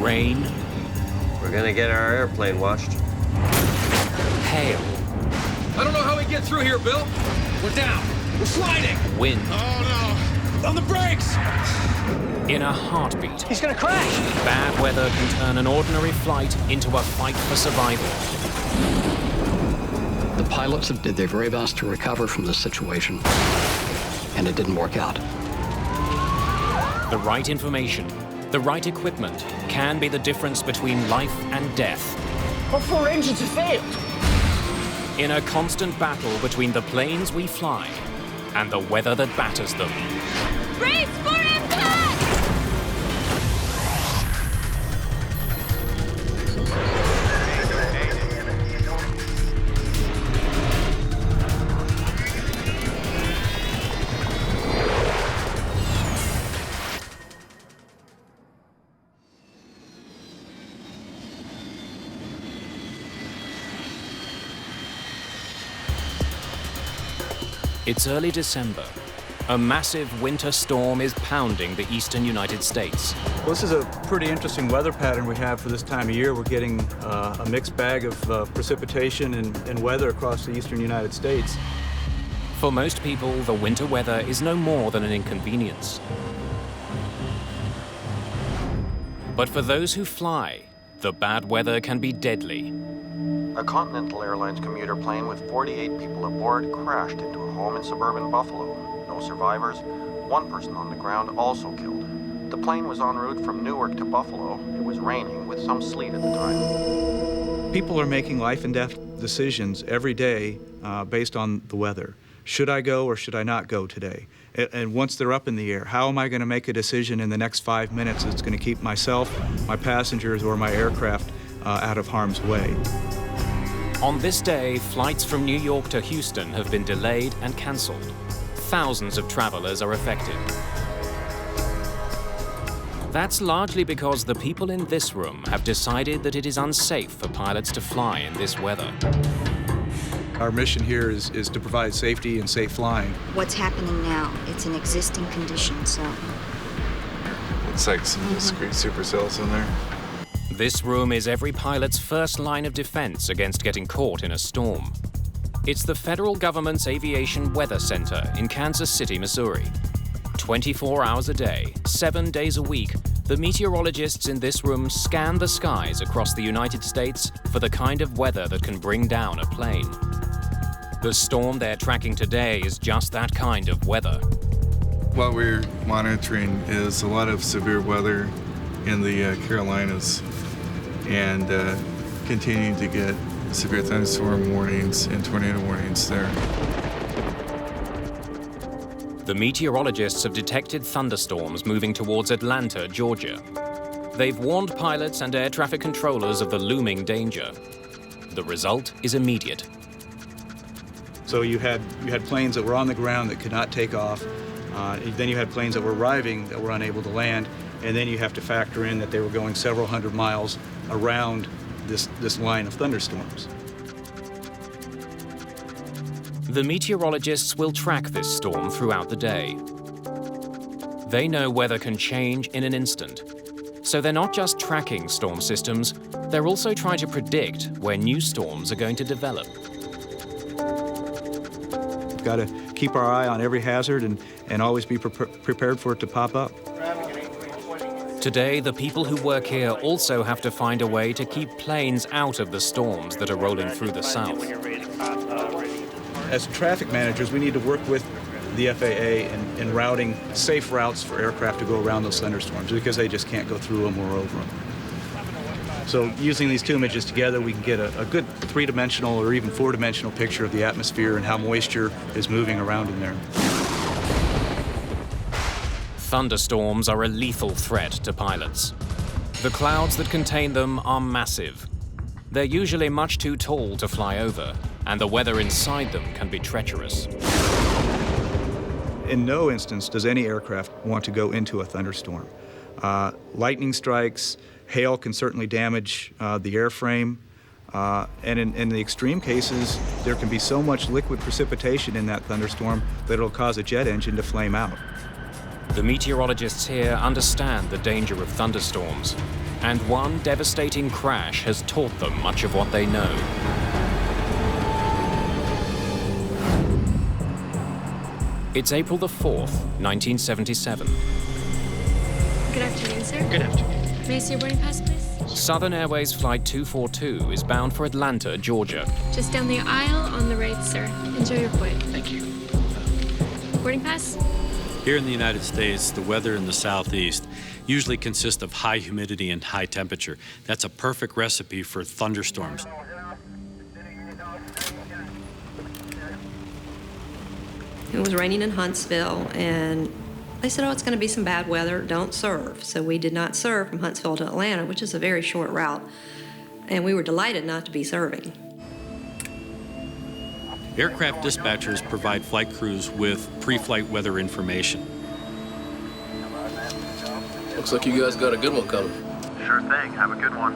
rain. We're gonna get our airplane watched. Hail. I don't know how we get through here, Bill. We're down. We're sliding. Wind. Oh, no. On the brakes! In a heartbeat, He's gonna crash! bad weather can turn an ordinary flight into a fight for survival. The pilots did their very best to recover from this situation, and it didn't work out. The right information, the right equipment can be the difference between life and death. All 4 engines have failed. In a constant battle between the planes we fly and the weather that batters them. Brace for impact! It's early December. A massive winter storm is pounding the eastern United States. Well, this is a pretty interesting weather pattern we have for this time of year. We're getting a mixed bag of precipitation and weather across the eastern United States. For most people, the winter weather is no more than an inconvenience. But for those who fly, the bad weather can be deadly. A Continental Airlines commuter plane with 48 people aboard crashed into a home in suburban Buffalo. No survivors, 1 person on the ground also killed. The plane was en route from Newark to Buffalo. It was raining with some sleet at the time. People are making life and death decisions every day based on the weather. Should I go or should I not go today? And once they're up in the air, how am I going to make a decision in the next 5 minutes that's going to keep myself, my passengers, or my aircraft out of harm's way? On this day, flights from New York to Houston have been delayed and cancelled. Thousands of travelers are affected. That's largely because the people in this room have decided that it is unsafe for pilots to fly in this weather. Our mission here is to provide safety and safe flying. What's happening now, it's an existing condition, so... It's like some discrete supercells in there. This room is every pilot's first line of defense against getting caught in a storm. It's the federal government's Aviation Weather Center in Kansas City, Missouri. 24 hours a day, 7 days a week, the meteorologists in this room scan the skies across the United States for the kind of weather that can bring down a plane. The storm they're tracking today is just that kind of weather. What we're monitoring is a lot of severe weather in the Carolinas and continuing to get severe thunderstorm warnings and tornado warnings there. The meteorologists have detected thunderstorms moving towards Atlanta, Georgia. They've warned pilots and air traffic controllers of the looming danger. The result is immediate. So you had planes that were on the ground that could not take off. Then you had planes that were arriving that were unable to land. And then you have to factor in that they were going several hundred miles around this line of thunderstorms. The meteorologists will track this storm throughout the day. They know weather can change in an instant. So they're not just tracking storm systems, they're also trying to predict where new storms are going to develop. We've got to keep our eye on every hazard and always be prepared for it to pop up. Today, the people who work here also have to find a way to keep planes out of the storms that are rolling through the south. As traffic managers, we need to work with the FAA in routing safe routes for aircraft to go around those thunderstorms because they just can't go through them or over them. So using these two images together, we can get a good three-dimensional or even four-dimensional picture of the atmosphere and how moisture is moving around in there. Thunderstorms are a lethal threat to pilots. The clouds that contain them are massive. They're usually much too tall to fly over, and the weather inside them can be treacherous. In no instance does any aircraft want to go into a thunderstorm. Lightning strikes, hail can certainly damage the airframe, and in the extreme cases, there can be so much liquid precipitation in that thunderstorm that it'll cause a jet engine to flame out. The meteorologists here understand the danger of thunderstorms. And one devastating crash has taught them much of what they know. It's April the 4th, 1977. Good afternoon, sir. Good afternoon. May I see your boarding pass, please? Southern Airways Flight 242 is bound for Atlanta, Georgia. Just down the aisle on the right, sir. Enjoy your flight. Thank you. Boarding pass? Here in the United States, the weather in the southeast usually consists of high humidity and high temperature. That's a perfect recipe for thunderstorms. It was raining in Huntsville, and they said, oh, it's going to be some bad weather, don't serve. So we did not serve from Huntsville to Atlanta, which is a very short route, and we were delighted not to be serving. Aircraft dispatchers provide flight crews with pre-flight weather information. Looks like you guys got a good one coming. Sure thing. Have a good one.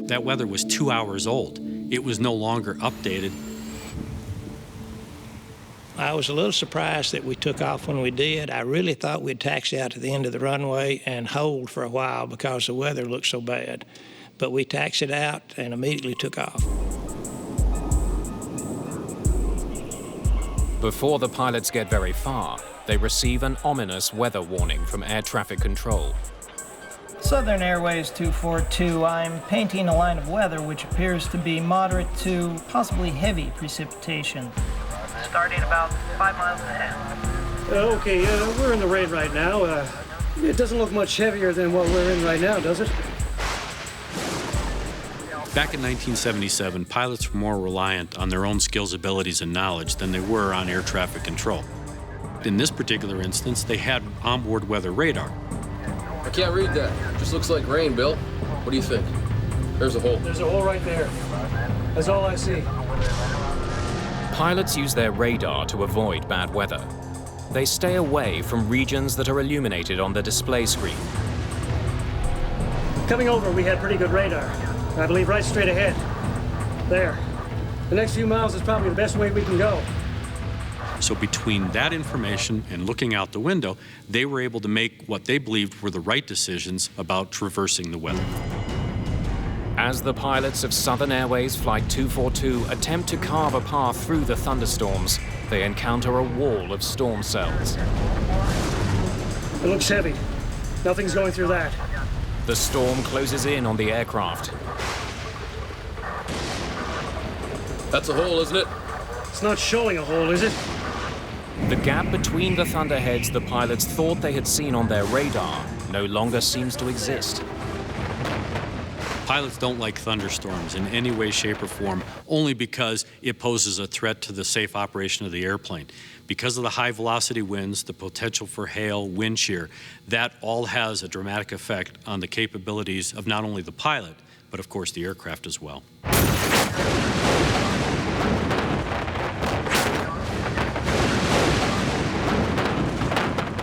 That weather was 2 hours old. It was no longer updated. I was a little surprised that we took off when we did. I really thought we'd taxi out to the end of the runway and hold for a while because the weather looked so bad. But we taxied out and immediately took off. Before the pilots get very far, they receive an ominous weather warning from air traffic control. Southern Airways 242, I'm painting a line of weather which appears to be moderate to possibly heavy precipitation. Starting about 5 miles ahead. Okay, we're in the rain right now. It doesn't look much heavier than what we're in right now, does it? Back in 1977, pilots were more reliant on their own skills, abilities, and knowledge than they were on air traffic control. In this particular instance, they had onboard weather radar. I can't read that. Just looks like rain, Bill. What do you think? There's a hole. There's a hole right there. That's all I see. Pilots use their radar to avoid bad weather. They stay away from regions that are illuminated on the display screen. Coming over, we had pretty good radar. I believe right straight ahead. There. The next few miles is probably the best way we can go. So between that information and looking out the window, they were able to make what they believed were the right decisions about traversing the weather. As the pilots of Southern Airways Flight 242 attempt to carve a path through the thunderstorms, they encounter a wall of storm cells. It looks heavy. Nothing's going through that. The storm closes in on the aircraft. That's a hole, isn't it? It's not showing a hole, is it? The gap between the thunderheads the pilots thought they had seen on their radar no longer seems to exist. Pilots don't like thunderstorms in any way, shape, or form, only because it poses a threat to the safe operation of the airplane. Because of the high velocity winds, the potential for hail, wind shear, that all has a dramatic effect on the capabilities of not only the pilot, but of course the aircraft as well.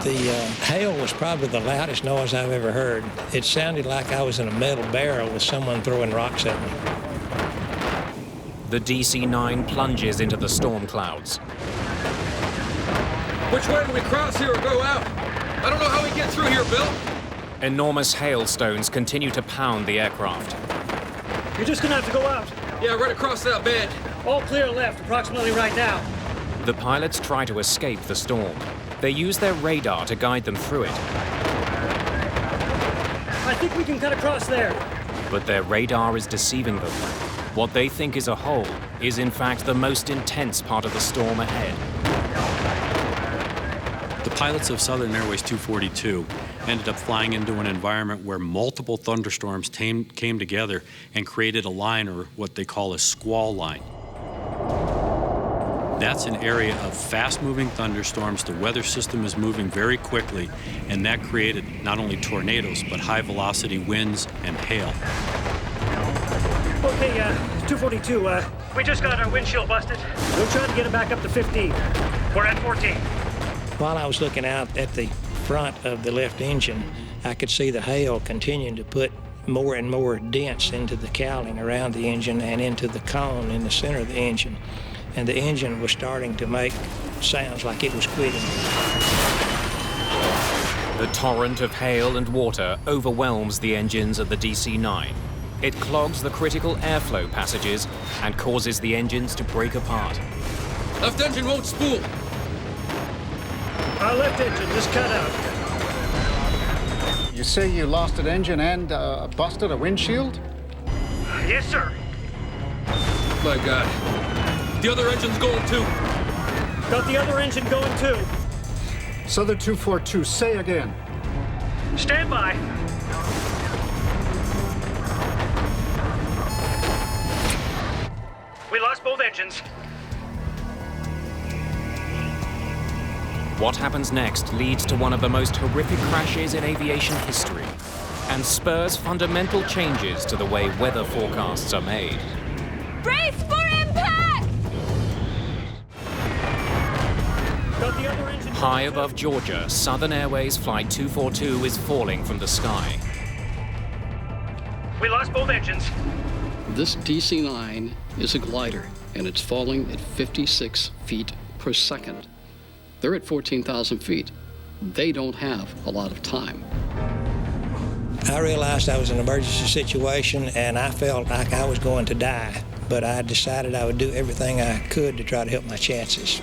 The hail was probably the loudest noise I've ever heard. It sounded like I was in a metal barrel with someone throwing rocks at me. The DC-9 plunges into the storm clouds. Which way do we cross here or go out? I don't know how we get through here, Bill. Enormous hailstones continue to pound the aircraft. You're just gonna have to go out. Yeah, right across that bend. All clear left, approximately right now. The pilots try to escape the storm. They use their radar to guide them through it. I think we can cut across there. But their radar is deceiving them. What they think is a hole is in fact the most intense part of the storm ahead. The pilots of Southern Airways 242 ended up flying into an environment where multiple thunderstorms came together and created a line, or what they call a squall line. That's an area of fast-moving thunderstorms. The weather system is moving very quickly, and that created not only tornadoes, but high-velocity winds and hail. Okay, 242, we just got our windshield busted. We'll try to get it back up to 15. We're at 14. While I was looking out at the front of the left engine, I could see the hail continuing to put more and more dents into the cowling around the engine and into the cone in the center of the engine. And the engine was starting to make sounds like it was quitting. The torrent of hail and water overwhelms the engines of the DC-9. It clogs the critical airflow passages and causes the engines to break apart. Left engine won't spool. Our left engine just cut out. You say you lost an engine and busted a windshield? Yes, sir. My God. The other engine's going too. Got the other engine going too. Southern 242, say again. Stand by. We lost both engines. What happens next leads to one of the most horrific crashes in aviation history and spurs fundamental changes to the way weather forecasts are made. Brace for impact! Got the other engine. High above Georgia, Southern Airways Flight 242 is falling from the sky. We lost both engines. This DC-9 is a glider, and it's falling at 56 feet per second. They're at 14,000 feet. They don't have a lot of time. I realized I was in an emergency situation, and I felt like I was going to die, but I decided I would do everything I could to try to help my chances.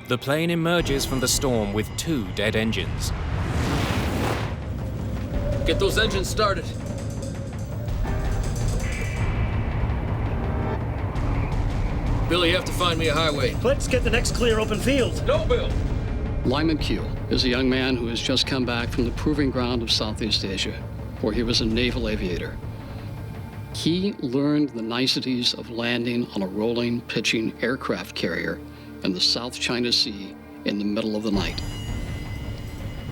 The plane emerges from the storm with 2 dead engines. Get those engines started. Billy, you have to find me a highway. Let's get the next clear open field. No, Bill. Lyman Keel is a young man who has just come back from the proving ground of Southeast Asia, where he was a naval aviator. He learned the niceties of landing on a rolling, pitching aircraft carrier in the South China Sea in the middle of the night.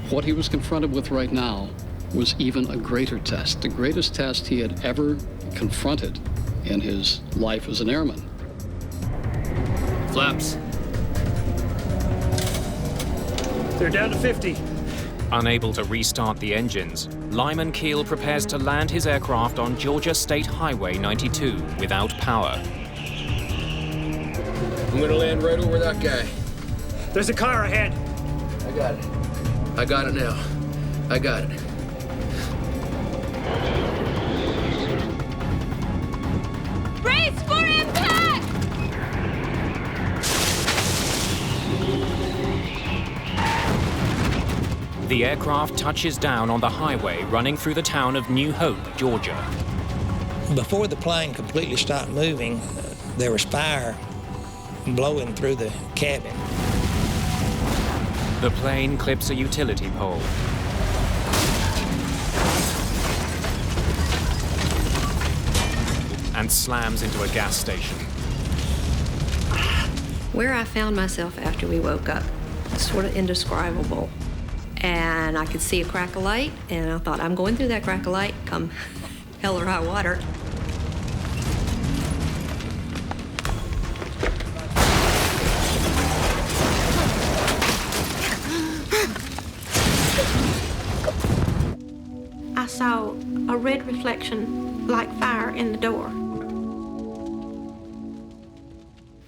What he was confronted with right now was even a greater test, the greatest test he had ever confronted in his life as an airman. Flaps. They're down to 50. Unable to restart the engines, Lyman Keel prepares to land his aircraft on Georgia State Highway 92 without power. I'm gonna land right over that guy. There's a car ahead. I got it. I got it now. I got it. Brace for impact! The aircraft touches down on the highway running through the town of New Hope, Georgia. Before the plane completely stopped moving, there was fire blowing through the cabin. The plane clips a utility pole. And slams into a gas station. Where I found myself after we woke up, sort of indescribable. And I could see a crack of light, and I thought, I'm going through that crack of light, come hell or high water. I saw a red reflection like fire in the door.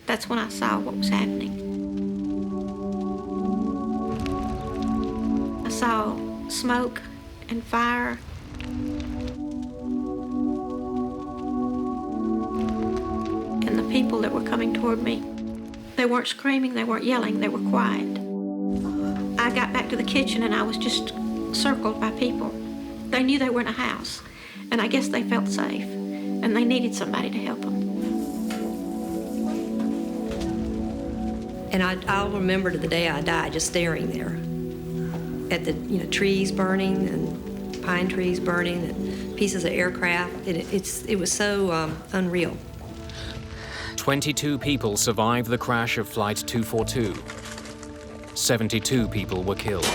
That's when I saw what was happening. I saw smoke and fire. And the people that were coming toward me, they weren't screaming, they weren't yelling, they were quiet. I got back to the kitchen and I was just circled by people. They knew they were in a house, and I guess they felt safe, and they needed somebody to help them. And I'll remember to the day I died, just staring there at the trees burning and pine trees burning and pieces of aircraft. It was so unreal. 22 people survived the crash of Flight 242. 72 people were killed.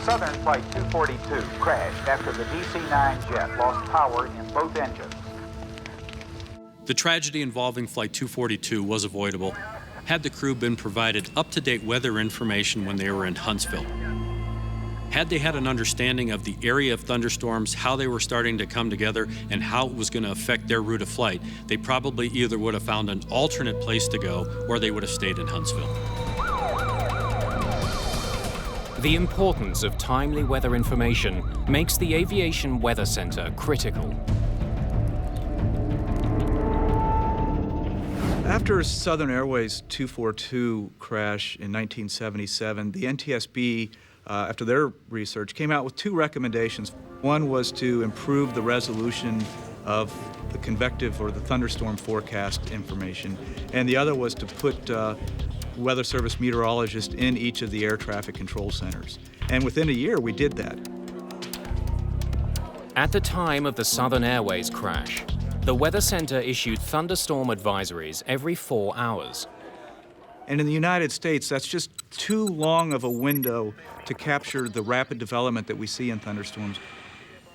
Southern Flight 242 crashed after the DC-9 jet lost power in both engines. The tragedy involving Flight 242 was avoidable had the crew been provided up-to-date weather information when they were in Huntsville. Had they had an understanding of the area of thunderstorms, how they were starting to come together, and how it was going to affect their route of flight, they probably either would have found an alternate place to go or they would have stayed in Huntsville. The importance of timely weather information makes the Aviation Weather Center critical. After Southern Airways 242 crash in 1977, the NTSB, after their research, came out with two recommendations. One was to improve the resolution of the convective or the thunderstorm forecast information, and the other was to put Weather Service meteorologists in each of the air traffic control centers. And within a year, we did that. At the time of the Southern Airways crash, the Weather Center issued thunderstorm advisories every 4 hours. And in the United States, that's just too long of a window to capture the rapid development that we see in thunderstorms.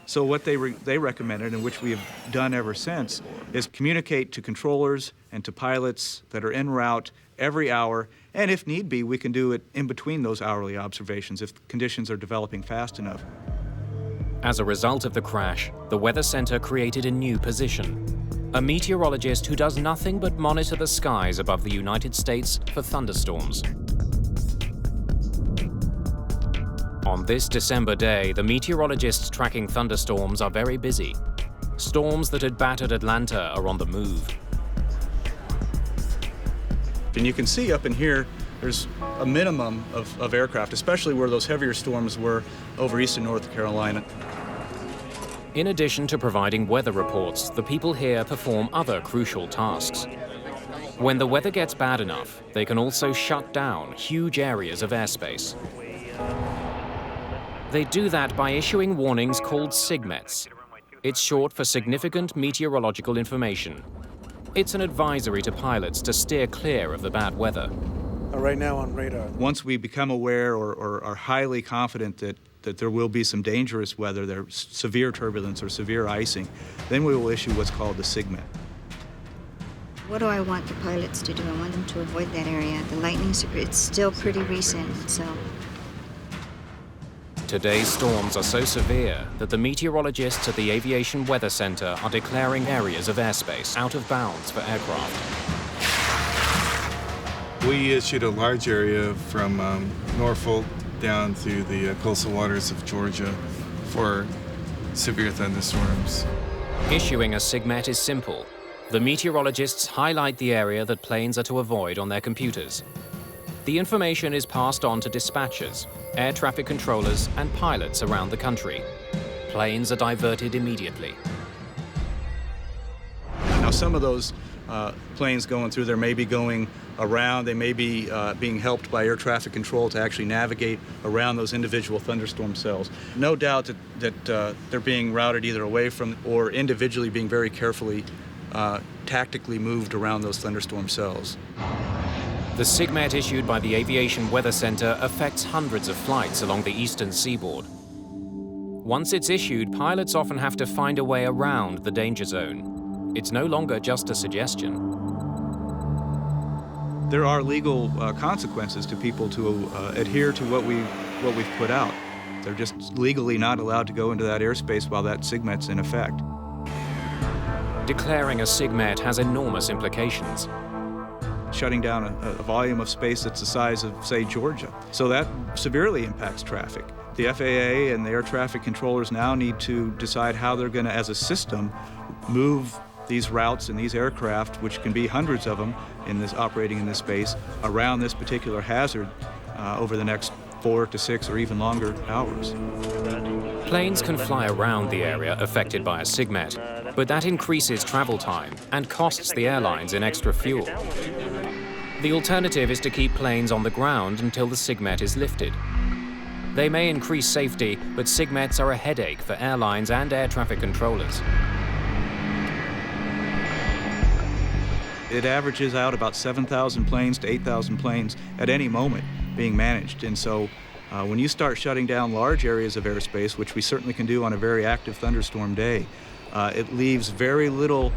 So what they recommended, and which we have done ever since, is communicate to controllers and to pilots that are en route every hour, and if need be, we can do it in between those hourly observations if conditions are developing fast enough. As a result of the crash, the Weather Center created a new position: a meteorologist who does nothing but monitor the skies above the United States for thunderstorms. On this December day, the meteorologists tracking thunderstorms are very busy. Storms that had battered Atlanta are on the move. And you can see up in here, there's a minimum of aircraft, especially where those heavier storms were over eastern North Carolina. In addition to providing weather reports, the people here perform other crucial tasks. When the weather gets bad enough, they can also shut down huge areas of airspace. They do that by issuing warnings called SIGMETs. It's short for Significant Meteorological Information. It's an advisory to pilots to steer clear of the bad weather. Right now on radar. Once we become aware or are highly confident that there will be some dangerous weather, there's severe turbulence or severe icing, then we will issue what's called the SIGMET. What do I want the pilots to do? I want them to avoid that area. The lightning, it's still pretty recent, so. Today's storms are so severe that the meteorologists at the Aviation Weather Center are declaring areas of airspace out of bounds for aircraft. We issued a large area from Norfolk down to the coastal waters of Georgia for severe thunderstorms. Issuing a SIGMET is simple. The meteorologists highlight the area that planes are to avoid on their computers. The information is passed on to dispatchers, air traffic controllers, and pilots around the country. Planes are diverted immediately. Now, some of those planes going through there may be going around. They may be being helped by air traffic control to actually navigate around those individual thunderstorm cells. No doubt that they're being routed either away from or individually being very carefully tactically moved around those thunderstorm cells. The SIGMET issued by the Aviation Weather Center affects hundreds of flights along the eastern seaboard. Once it's issued, pilots often have to find a way around the danger zone. It's no longer just a suggestion. There are legal consequences to people to adhere to what we've put out. They're just legally not allowed to go into that airspace while that SIGMET's in effect. Declaring a SIGMET has enormous implications. Shutting down a volume of space that's the size of, say, Georgia. So that severely impacts traffic. The FAA and the air traffic controllers now need to decide how they're going to, as a system, move these routes and these aircraft, which can be hundreds of them operating in this space, around this particular hazard over the next 4 to 6 or even longer hours. Planes can fly around the area affected by a SIGMET, but that increases travel time and costs the airlines in extra fuel. The alternative is to keep planes on the ground until the SIGMET is lifted. They may increase safety, but SIGMETs are a headache for airlines and air traffic controllers. It averages out about 7,000 planes to 8,000 planes at any moment being managed. And so when you start shutting down large areas of airspace, which we certainly can do on a very active thunderstorm day, it leaves very little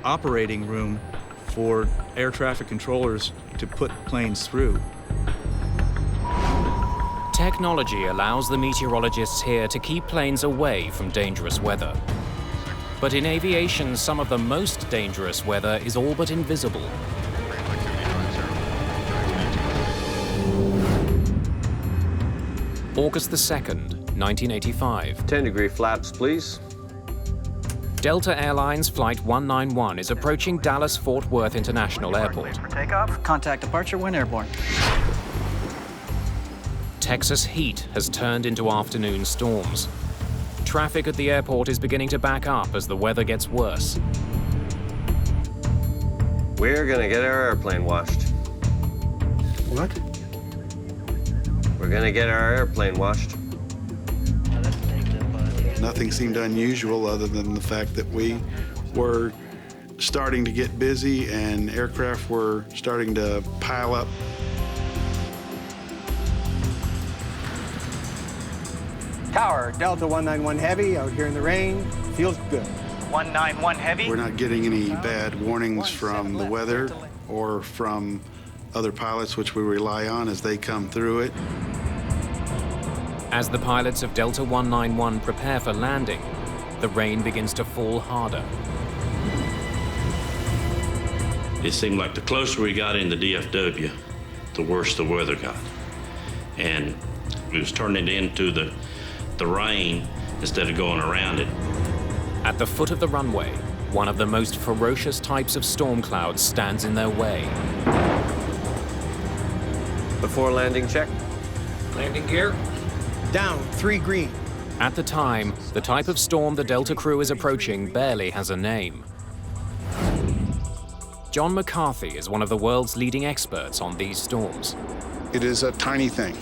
operating room for air traffic controllers to put planes through. Technology allows the meteorologists here to keep planes away from dangerous weather. But in aviation, some of the most dangerous weather is all but invisible. August the 2nd, 1985. 10-degree flaps, please. Delta Airlines Flight 191 is approaching Dallas-Fort Worth International Airport. For takeoff, contact departure when airborne. Texas heat has turned into afternoon storms. Traffic at the airport is beginning to back up as the weather gets worse. We're gonna get our airplane washed. What? We're gonna get our airplane washed. Nothing seemed unusual other than the fact that we were starting to get busy and aircraft were starting to pile up. Tower, Delta 191 Heavy, out here in the rain. Feels good. 191 Heavy. We're not getting any bad warnings from the weather or from other pilots, which we rely on as they come through it. As the pilots of Delta 191 prepare for landing, the rain begins to fall harder. It seemed like the closer we got into DFW, the worse the weather got. And it was turning into the rain instead of going around it. At the foot of the runway, one of the most ferocious types of storm clouds stands in their way. Before landing check. Landing gear. Down, 3 green. At the time, the type of storm the Delta crew is approaching barely has a name. John McCarthy is one of the world's leading experts on these storms. It is a tiny thing,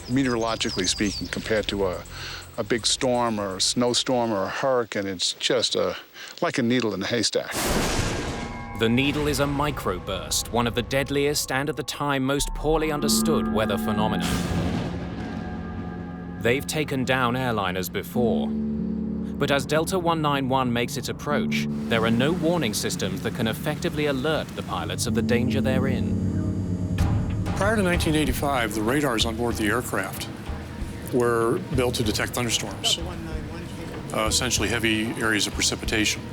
meteorologically speaking, compared to a big storm or a snowstorm or a hurricane. It's just like a needle in a haystack. The needle is a microburst, one of the deadliest and at the time most poorly understood weather phenomena. They've taken down airliners before. But as Delta 191 makes its approach, there are no warning systems that can effectively alert the pilots of the danger they're in. Prior to 1985, the radars on board the aircraft were built to detect thunderstorms, essentially heavy areas of precipitation.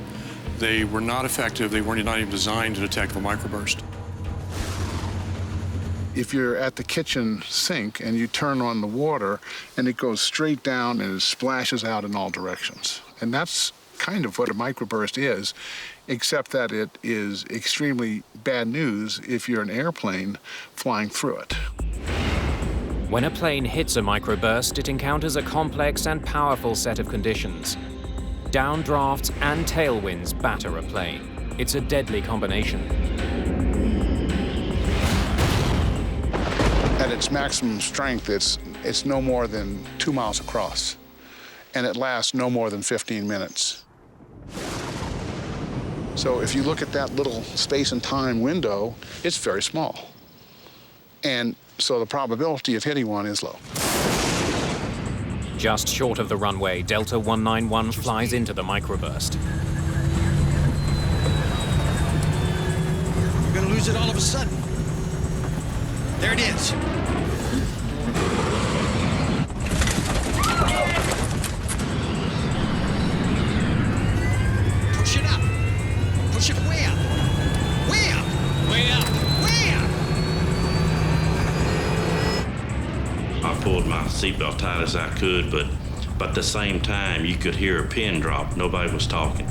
They were not effective. They weren't even designed to detect the microburst. If you're at the kitchen sink and you turn on the water and it goes straight down and it splashes out in all directions. And that's kind of what a microburst is, except that it is extremely bad news if you're an airplane flying through it. When a plane hits a microburst, it encounters a complex and powerful set of conditions. Downdrafts and tailwinds batter a plane. It's a deadly combination. At its maximum strength, it's no more than 2 miles across, and it lasts no more than 15 minutes. So if you look at that little space and time window, it's very small. And so the probability of hitting one is low. Just short of the runway, Delta 191 flies into the microburst. You're gonna lose it all of a sudden. There it is. Push it up. Push it way up. Way up. Way up. Way up. I pulled my seatbelt tight as I could, but at the same time, you could hear a pin drop. Nobody was talking.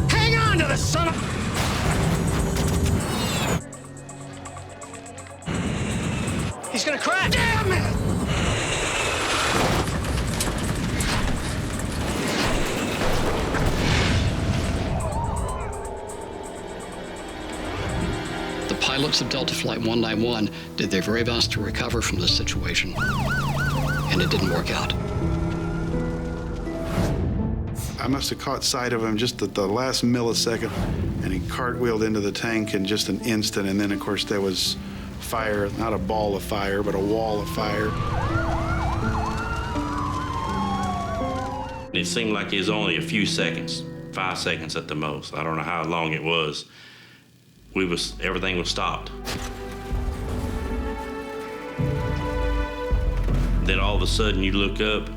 Hang on to the son of... He's gonna crash! Damn it! The pilots of Delta Flight 191 did their very best to recover from this situation, and it didn't work out. I must have caught sight of him just at the last millisecond, and he cartwheeled into the tank in just an instant, and then, of course, there was fire, not a ball of fire, but a wall of fire. It seemed like it was only a few seconds, 5 seconds at the most. I don't know how long it was. Everything was stopped. Then all of a sudden you look up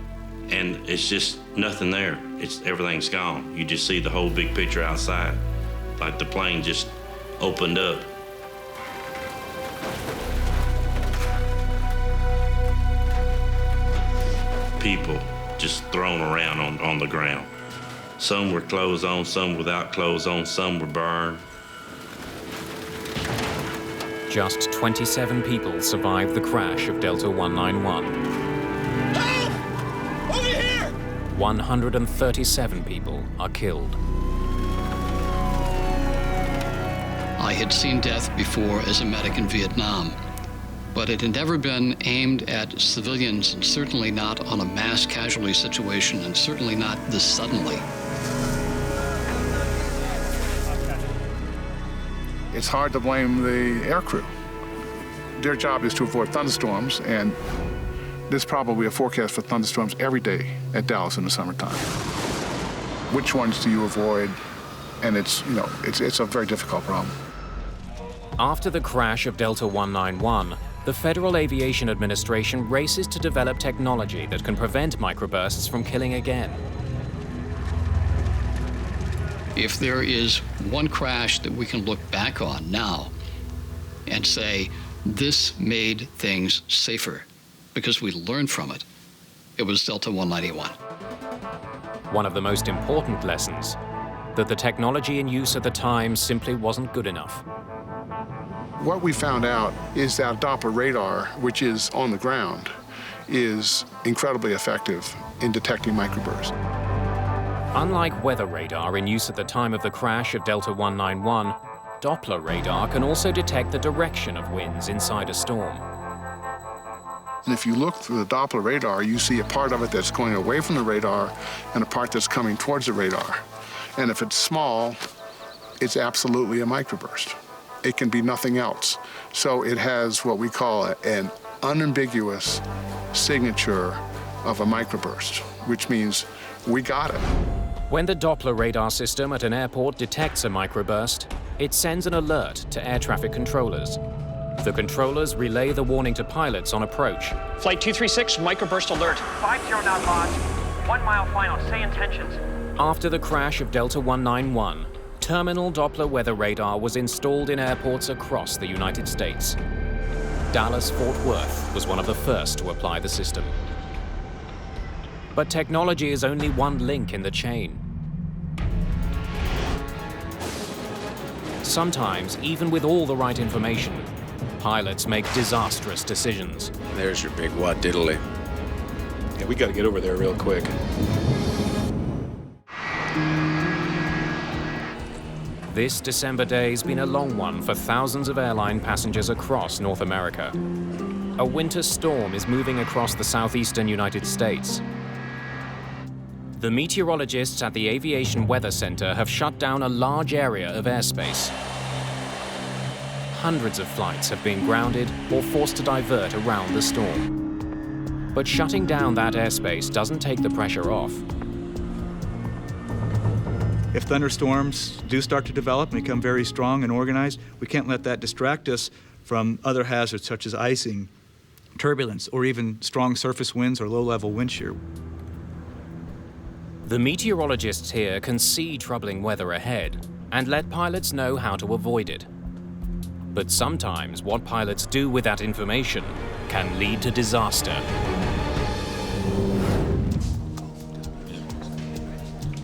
and it's just nothing there. Everything's gone. You just see the whole big picture outside. Like the plane just opened up. people just thrown around on the ground. Some were clothes on, some without clothes on, some were burned. Just 27 people survived the crash of Delta 191. Help! Over here! 137 people are killed. I had seen death before as a medic in Vietnam, but it had never been aimed at civilians, and certainly not on a mass casualty situation, and certainly not this suddenly. It's hard to blame the aircrew. Their job is to avoid thunderstorms, and there's probably a forecast for thunderstorms every day at Dallas in the summertime. Which ones do you avoid? And it's a very difficult problem. After the crash of Delta 191, the Federal Aviation Administration races to develop technology that can prevent microbursts from killing again. If there is one crash that we can look back on now and say, this made things safer because we learned from it, it was Delta 191. One of the most important lessons, that the technology in use at the time simply wasn't good enough. What we found out is that Doppler radar, which is on the ground, is incredibly effective in detecting microbursts. Unlike weather radar in use at the time of the crash of Delta 191, Doppler radar can also detect the direction of winds inside a storm. And if you look through the Doppler radar, you see a part of it that's going away from the radar and a part that's coming towards the radar. And if it's small, it's absolutely a microburst. It can be nothing else. So it has what we call an unambiguous signature of a microburst, which means we got it. When the Doppler radar system at an airport detects a microburst, it sends an alert to air traffic controllers. The controllers relay the warning to pilots on approach. Flight 236, microburst alert. 50 knot loss, 1 mile final, say intentions. After the crash of Delta 191, terminal Doppler weather radar was installed in airports across the United States. Dallas-Fort Worth was one of the first to apply the system. But technology is only one link in the chain. Sometimes, even with all the right information, pilots make disastrous decisions. There's your big what diddly. Yeah, we gotta get over there real quick. This December day's been a long one for thousands of airline passengers across North America. A winter storm is moving across the southeastern United States. The meteorologists at the Aviation Weather Center have shut down a large area of airspace. Hundreds of flights have been grounded or forced to divert around the storm. But shutting down that airspace doesn't take the pressure off. If thunderstorms do start to develop and become very strong and organized, we can't let that distract us from other hazards such as icing, turbulence, or even strong surface winds or low-level wind shear. The meteorologists here can see troubling weather ahead and let pilots know how to avoid it. But sometimes what pilots do with that information can lead to disaster.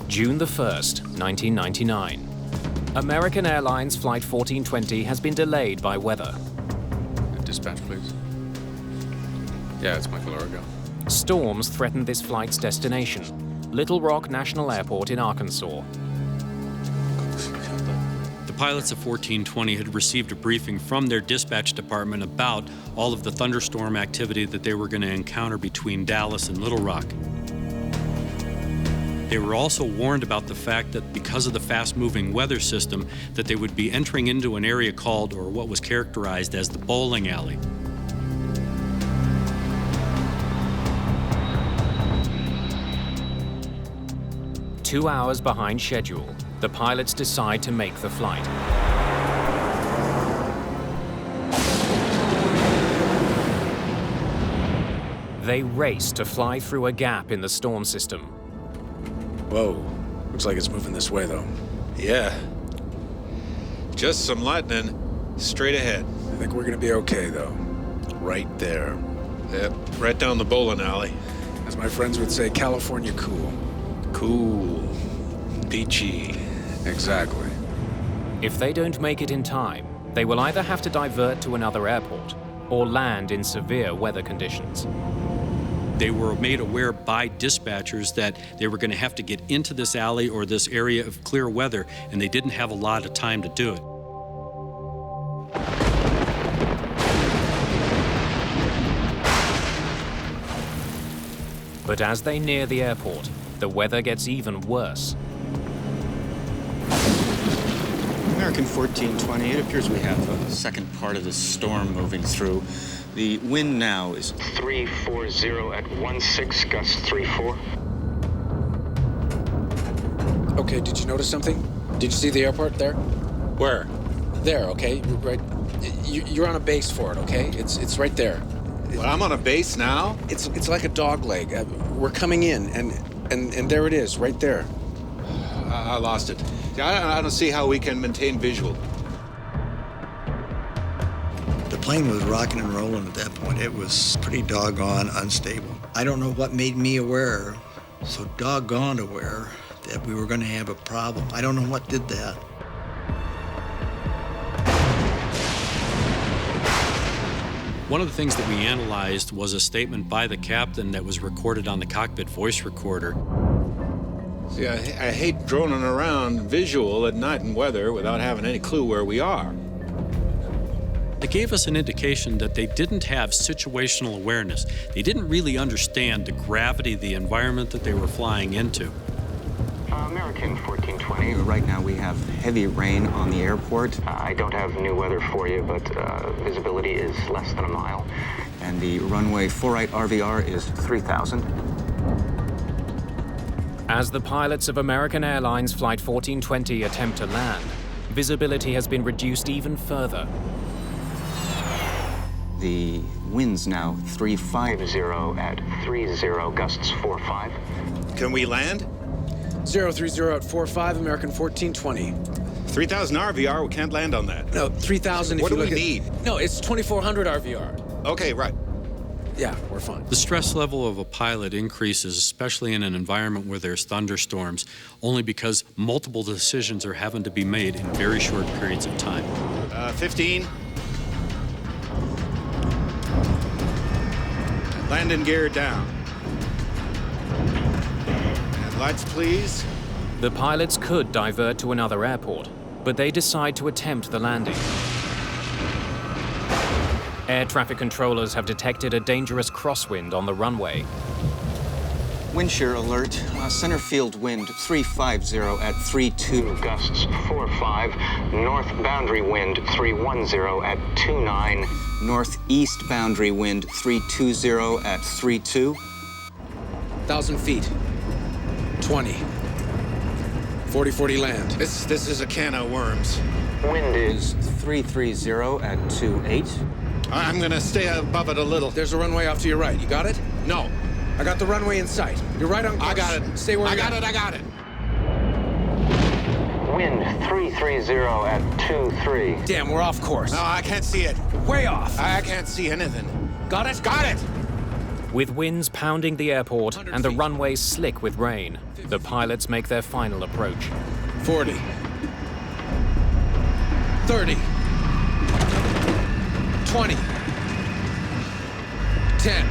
June the 1st, 1999. American Airlines Flight 1420 has been delayed by weather. Dispatch, please. Yeah, it's Michael Arago. Storms threatened this flight's destination, Little Rock National Airport in Arkansas. The pilots of 1420 had received a briefing from their dispatch department about all of the thunderstorm activity that they were going to encounter between Dallas and Little Rock. They were also warned about the fact that because of the fast-moving weather system, that they would be entering into an area called, or what was characterized as, the bowling alley. Two hours behind schedule, the pilots decide to make the flight. They race to fly through a gap in the storm system. Whoa, looks like it's moving this way, though. Yeah. Just some lightning straight ahead. I think we're gonna be okay, though. Right there. Yep, right down the bowling alley. As my friends would say, California cool. Cool. Beachy. Exactly. If they don't make it in time, they will either have to divert to another airport or land in severe weather conditions. They were made aware by dispatchers that they were going to have to get into this alley or this area of clear weather, and they didn't have a lot of time to do it. But as they near the airport, the weather gets even worse. American 1420, it appears we have a second part of the storm moving through. The wind now is 340 at 16, gust 34. Okay, did you notice something? Did you see the airport there? Where? There, okay, right. You're on a base for it, okay? It's right there. Well, I'm on a base now? It's like a dog leg. We're coming in, and there it is, right there. I lost it. I don't see how we can maintain visual. The plane was rocking and rolling at that point. It was pretty doggone unstable. I don't know what made me aware, so doggone aware, that we were going to have a problem. I don't know what did that. One of the things that we analyzed was a statement by the captain that was recorded on the cockpit voice recorder. See, I hate droning around visual at night in weather without having any clue where we are. It gave us an indication that they didn't have situational awareness. They didn't really understand the gravity of the environment that they were flying into. American 1420, right now we have heavy rain on the airport. I don't have new weather for you, but visibility is less than a mile. And the runway 48 RVR is 3,000. As the pilots of American Airlines Flight 1420 attempt to land, visibility has been reduced even further. The wind's now 350 at 30, gusts 45. Can we land? 030 at 45, American 1420. 3,000 RVR, we can't land on that. No, 3,000 if what you do look we at... need? No, it's 2,400 RVR. Okay, right. Yeah, we're fine. The stress level of a pilot increases, especially in an environment where there's thunderstorms, only because multiple decisions are having to be made in very short periods of time. 15. Landing gear down. And lights, please. The pilots could divert to another airport, but they decide to attempt the landing. Air traffic controllers have detected a dangerous crosswind on the runway. Wind shear alert. Center field wind 350 at 32, gusts 45. North boundary wind 310 at 29. Northeast boundary wind 320 at 32. 1,000 feet. 20. 40-40 land. This is a can of worms. Wind is 330 at 28. I'm gonna stay above it a little. There's a runway off to your right. You got it? No. I got the runway in sight. You're right on course. I got it. Stay where I you got it. Wind 330 at 23. Damn, we're off course. No, I can't see it. Way off. I can't see anything. Got it? Got it! With winds pounding the airport and the runway slick with rain, the pilots make their final approach. 40. 30. 20. 10.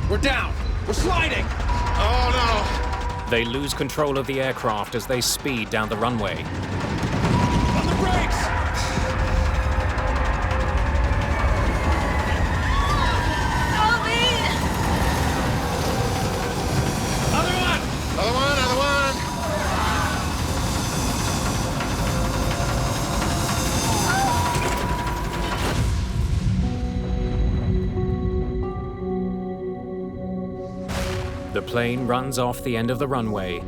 We're down. We're sliding. Oh, no. They lose control of the aircraft as they speed down the runway. On the brakes! Another one. The plane runs off the end of the runway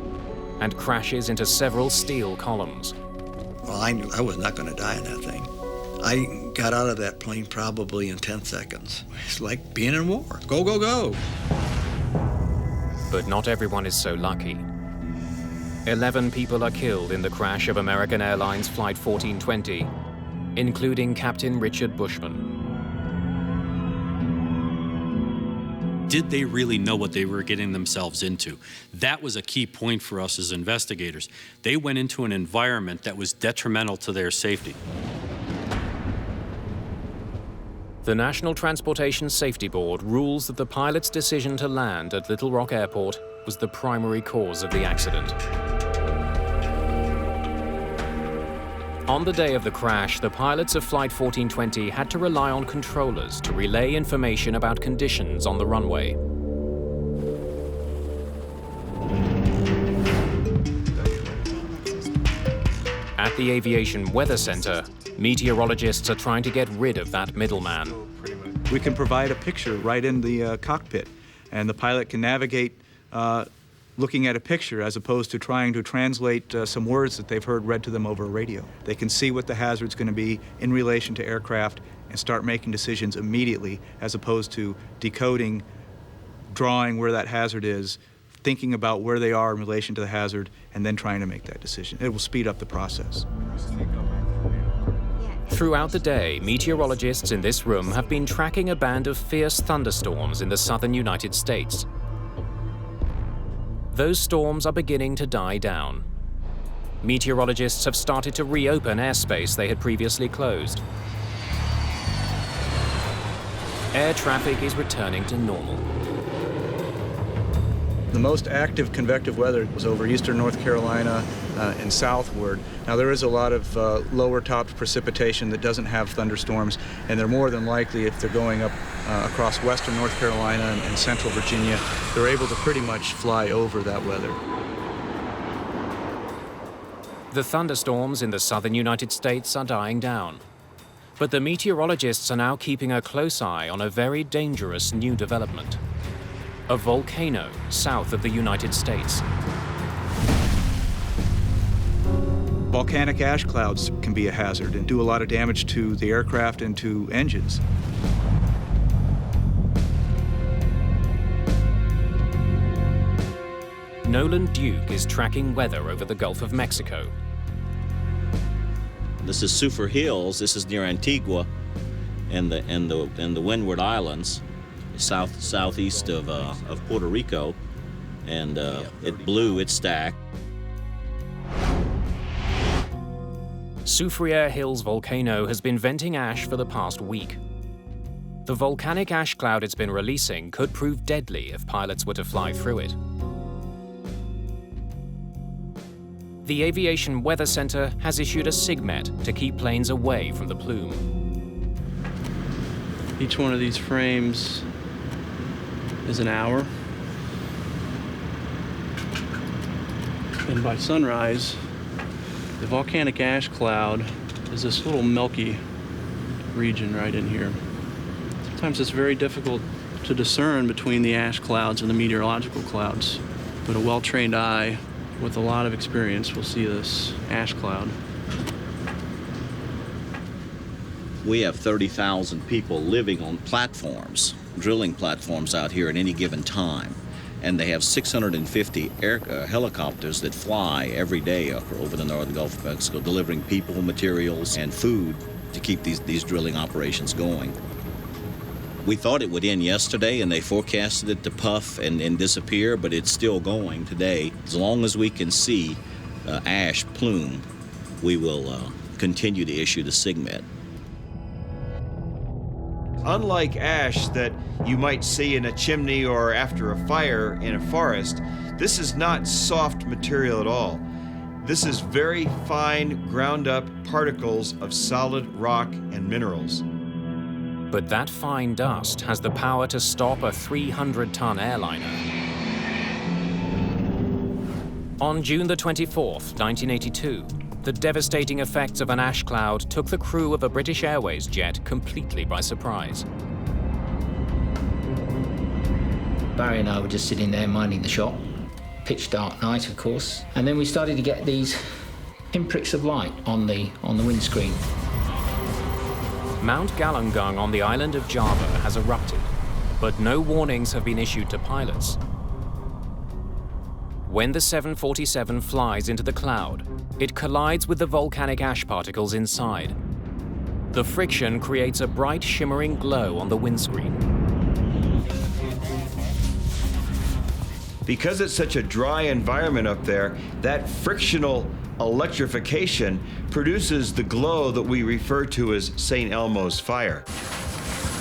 and crashes into several steel columns. Well, I knew I was not going to die in that thing. I got out of that plane probably in 10 seconds. It's like being in war. Go, go, go. But not everyone is so lucky. 11 people are killed in the crash of American Airlines Flight 1420, including Captain Richard Bushman. Did they really know what they were getting themselves into? That was a key point for us as investigators. They went into an environment that was detrimental to their safety. The National Transportation Safety Board rules that the pilot's decision to land at Little Rock Airport was the primary cause of the accident. On the day of the crash, the pilots of Flight 1420 had to rely on controllers to relay information about conditions on the runway. At the Aviation Weather Center, meteorologists are trying to get rid of that middleman. We can provide a picture right in the cockpit, and the pilot can navigate looking at a picture as opposed to trying to translate some words that they've heard read to them over a radio. They can see what the hazard's going to be in relation to aircraft and start making decisions immediately, as opposed to decoding, drawing where that hazard is, thinking about where they are in relation to the hazard, and then trying to make that decision. It will speed up the process. Throughout the day, meteorologists in this room have been tracking a band of fierce thunderstorms in the southern United States. Those storms are beginning to die down. Meteorologists have started to reopen airspace they had previously closed. Air traffic is returning to normal. The most active convective weather was over eastern North Carolina and southward. Now there is a lot of lower topped precipitation that doesn't have thunderstorms, and they're more than likely, if they're going up across western North Carolina and central Virginia, they're able to pretty much fly over that weather. The thunderstorms in the southern United States are dying down. But the meteorologists are now keeping a close eye on a very dangerous new development. A volcano south of the United States. Volcanic ash clouds can be a hazard and do a lot of damage to the aircraft and to engines. Nolan Duke is tracking weather over the Gulf of Mexico. This is Sulphur Hills. This is near Antigua and the Windward Islands, southeast of Puerto Rico, and it blew its stack. Soufriere Hills volcano has been venting ash for the past week. The volcanic ash cloud it's been releasing could prove deadly if pilots were to fly through it. The Aviation Weather Center has issued a SIGMET to keep planes away from the plume. Each one of these frames is an hour. And by sunrise, the volcanic ash cloud is this little milky region right in here. Sometimes it's very difficult to discern between the ash clouds and the meteorological clouds, but a well-trained eye with a lot of experience will see this ash cloud. We have 30,000 people living on platforms, drilling platforms out here at any given time. And they have 650 helicopters that fly every day over the northern Gulf of Mexico, delivering people, materials, and food to keep these drilling operations going. We thought it would end yesterday, and they forecasted it to puff and disappear, but it's still going today. As long as we can see ash plume, we will continue to issue the SIGMET. Unlike ash that you might see in a chimney or after a fire in a forest, this is not soft material at all. This is very fine, ground-up particles of solid rock and minerals. But that fine dust has the power to stop a 300-ton airliner. On June the 24th, 1982, the devastating effects of an ash cloud took the crew of a British Airways jet completely by surprise. Barry and I were just sitting there minding the shop. Pitch dark night, of course. And then we started to get these pinpricks of light on the windscreen. Mount Galunggung on the island of Java has erupted, but no warnings have been issued to pilots. When the 747 flies into the cloud, it collides with the volcanic ash particles inside. The friction creates a bright shimmering glow on the windscreen. Because it's such a dry environment up there, that frictional electrification produces the glow that we refer to as St. Elmo's fire.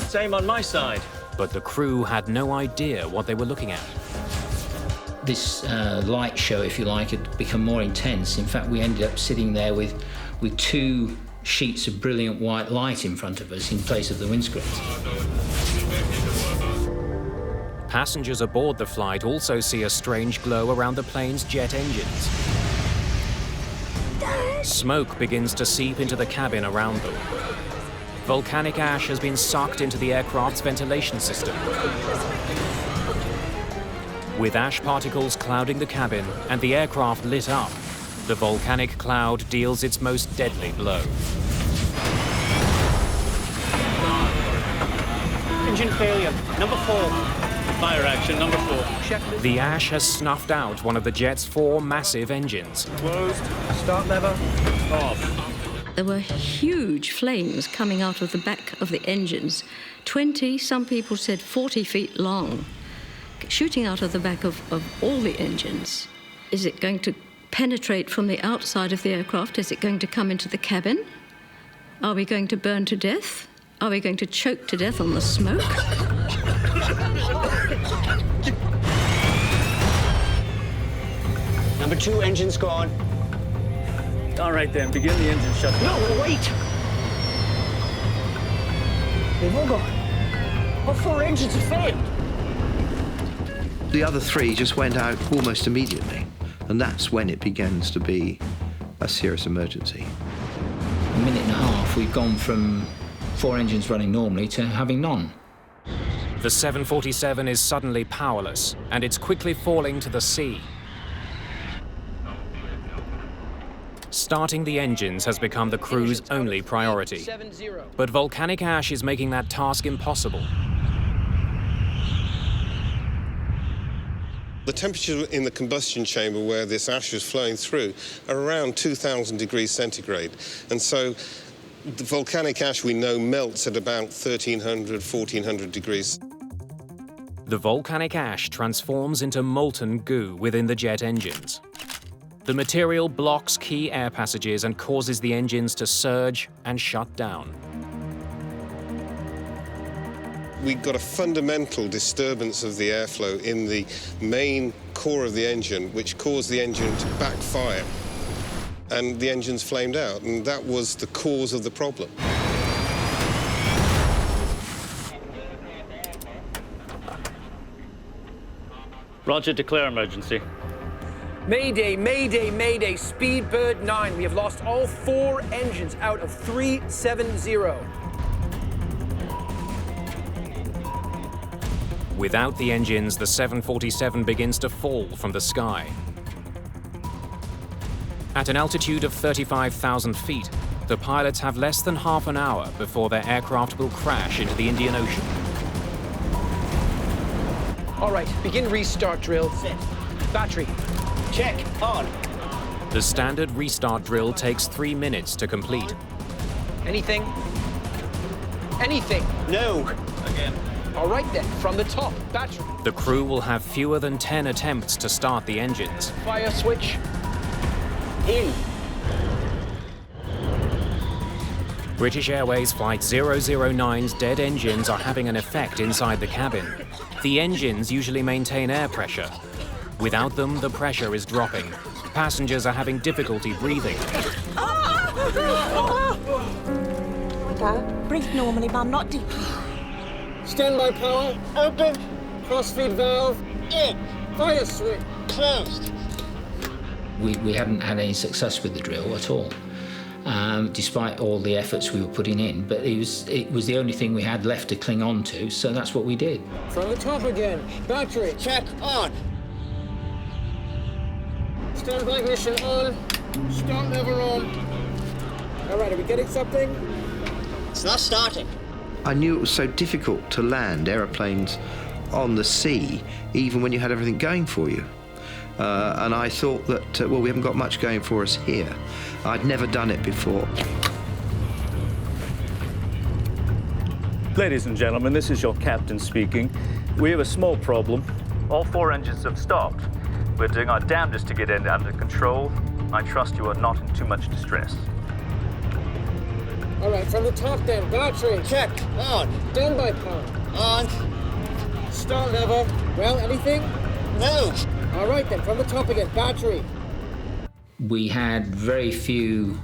Same on my side. But the crew had no idea what they were looking at. This light show, if you like, had become more intense. In fact, we ended up sitting there with 2 sheets of brilliant white light in front of us in place of the windscreens. Passengers aboard the flight also see a strange glow around the plane's jet engines. Smoke begins to seep into the cabin around them. Volcanic ash has been sucked into the aircraft's ventilation system. With ash particles clouding the cabin and the aircraft lit up, the volcanic cloud deals its most deadly blow. Engine failure, number 4. Fire action, number 4. The ash has snuffed out one of the jet's 4 massive engines. Closed. Start lever. Off. There were huge flames coming out of the back of the engines, 20, some people said 40 feet long, shooting out of the back of all the engines. Is it going to penetrate from the outside of the aircraft? Is it going to come into the cabin? Are we going to burn to death? Are we going to choke to death on the smoke? Number 2, engine's gone. All right then, begin the engine shut. No, wait! They've all gone. All 4 engines have failed. The other 3 just went out almost immediately, and that's when it begins to be a serious emergency. A minute and a half, we've gone from 4 engines running normally to having none. The 747 is suddenly powerless, and it's quickly falling to the sea. Starting the engines has become the crew's only priority. But volcanic ash is making that task impossible. The temperature in the combustion chamber where this ash is flowing through are around 2,000 degrees centigrade. And so the volcanic ash we know melts at about 1,300, 1,400 degrees. The volcanic ash transforms into molten goo within the jet engines. The material blocks key air passages and causes the engines to surge and shut down. We got a fundamental disturbance of the airflow in the main core of the engine, which caused the engine to backfire. And the engines flamed out, and that was the cause of the problem. Roger, declare emergency. Mayday, Mayday, Mayday, Speedbird 9. We have lost all 4 engines out of 370. Without the engines, the 747 begins to fall from the sky. At an altitude of 35,000 feet, the pilots have less than half an hour before their aircraft will crash into the Indian Ocean. All right, begin restart drill. Set. Battery. Check. On. The standard restart drill takes 3 minutes to complete. Anything? Anything? No. Again. All right then, from the top, battery. The crew will have fewer than 10 attempts to start the engines. Fire switch. In. British Airways Flight 009's dead engines are having an effect inside the cabin. The engines usually maintain air pressure. Without them, the pressure is dropping. Passengers are having difficulty breathing. Breathe normally, Mum, not deep. Standby power, open. Crossfeed valve, in. Fire switch, closed. We hadn't had any success with the drill at all, despite all the efforts we were putting in, but it was the only thing we had left to cling on to, so that's what we did. From the top again, battery, check, on. Standby ignition on, start lever on. All right, are we getting something? It's not starting. I knew it was so difficult to land aeroplanes on the sea, even when you had everything going for you. And I thought that, well, we haven't got much going for us here. I'd never done it before. Ladies and gentlemen, this is your captain speaking. We have a small problem. All 4 engines have stopped. We're doing our damnedest to get it under control. I trust you are not in too much distress. All right, from the top then, battery. Check. On. Standby power. On. Start lever. Well, anything? No. All right then, from the top again, battery. We had very few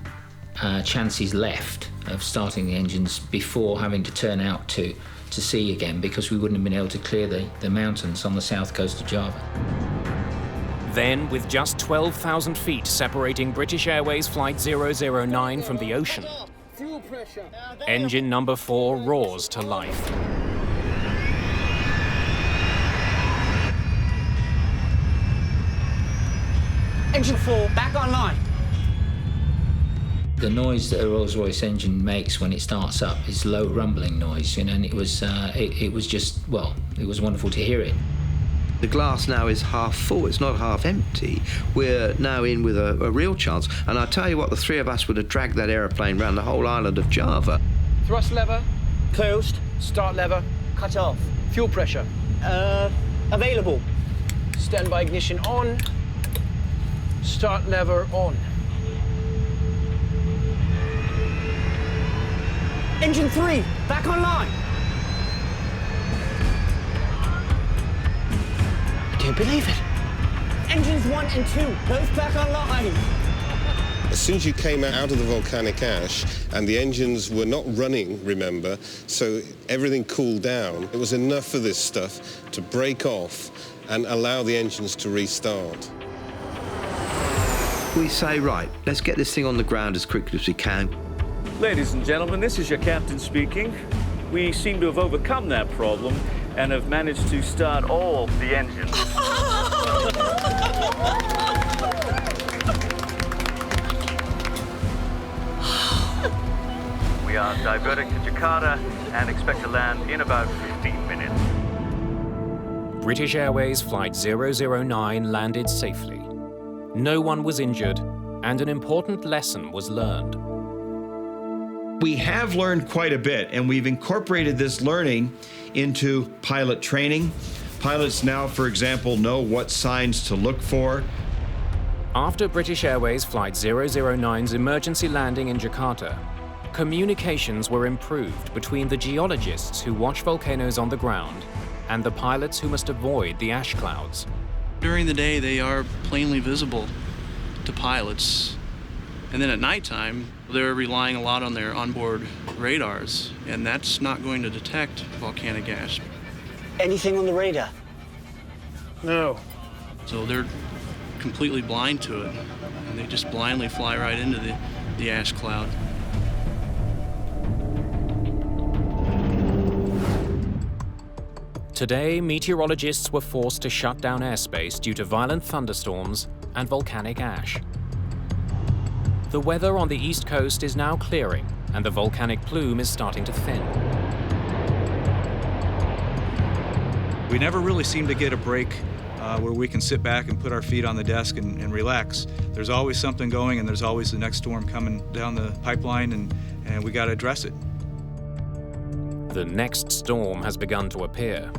chances left of starting the engines before having to turn out to sea again, because we wouldn't have been able to clear the mountains on the south coast of Java. Then, with just 12,000 feet separating British Airways Flight 009 from the ocean, Fuel pressure. engine number 4 roars to life. Engine 4, back online. The noise that a Rolls-Royce engine makes when it starts up is low rumbling noise, you know, and it was just, well, it was wonderful to hear it. The glass now is half full, it's not half empty. We're now in with a real chance. And I tell you what, the 3 of us would have dragged that aeroplane around the whole island of Java. Thrust lever. Closed. Start lever. Cut off. Fuel pressure. Available. Standby ignition on. Start lever on. Engine 3, back online. I don't believe it. Engines 1 and 2, both back online. As soon as you came out of the volcanic ash, and the engines were not running, remember, so everything cooled down, it was enough for this stuff to break off and allow the engines to restart. We say, right, let's get this thing on the ground as quickly as we can. Ladies and gentlemen, this is your captain speaking. We seem to have overcome that problem and have managed to start all the engines. We are diverting to Jakarta and expect to land in about 15 minutes. British Airways Flight 009 landed safely. No one was injured, and an important lesson was learned. We have learned quite a bit, and we've incorporated this learning into pilot training. Pilots now, for example, know what signs to look for. After British Airways Flight 009's emergency landing in Jakarta, communications were improved between the geologists who watch volcanoes on the ground and the pilots who must avoid the ash clouds. During the day, they are plainly visible to pilots. And then at nighttime, they're relying a lot on their onboard radars, and that's not going to detect volcanic ash. Anything on the radar? No. So they're completely blind to it, and they just blindly fly right into the ash cloud. Today, meteorologists were forced to shut down airspace due to violent thunderstorms and volcanic ash. The weather on the East Coast is now clearing, and the volcanic plume is starting to thin. We never really seem to get a break where we can sit back and put our feet on the desk and relax. There's always something going, and there's always the next storm coming down the pipeline, and we got to address it. The next storm has begun to appear.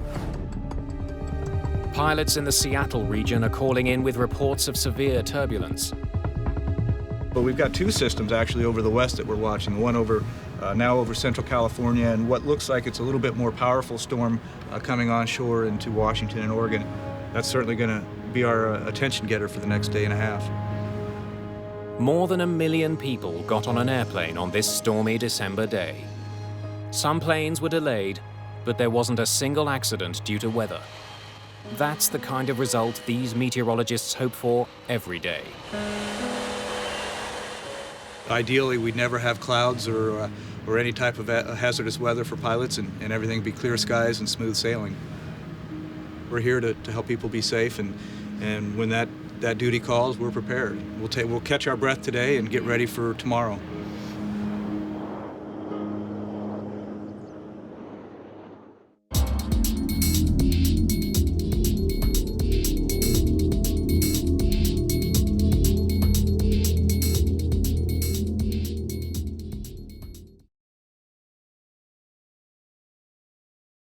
Pilots in the Seattle region are calling in with reports of severe turbulence. But we've got 2 systems actually over the west that we're watching. One over now over Central California, and what looks like it's a little bit more powerful storm coming onshore into Washington and Oregon. That's certainly going to be our attention getter for the next day and a half. More than 1 million people got on an airplane on this stormy December day. Some planes were delayed, but there wasn't a single accident due to weather. That's the kind of result these meteorologists hope for every day. Ideally, we'd never have clouds or any type of hazardous weather for pilots, and everything be clear skies and smooth sailing. We're here to help people be safe, and when that duty calls, we're prepared. We'll catch our breath today and get ready for tomorrow.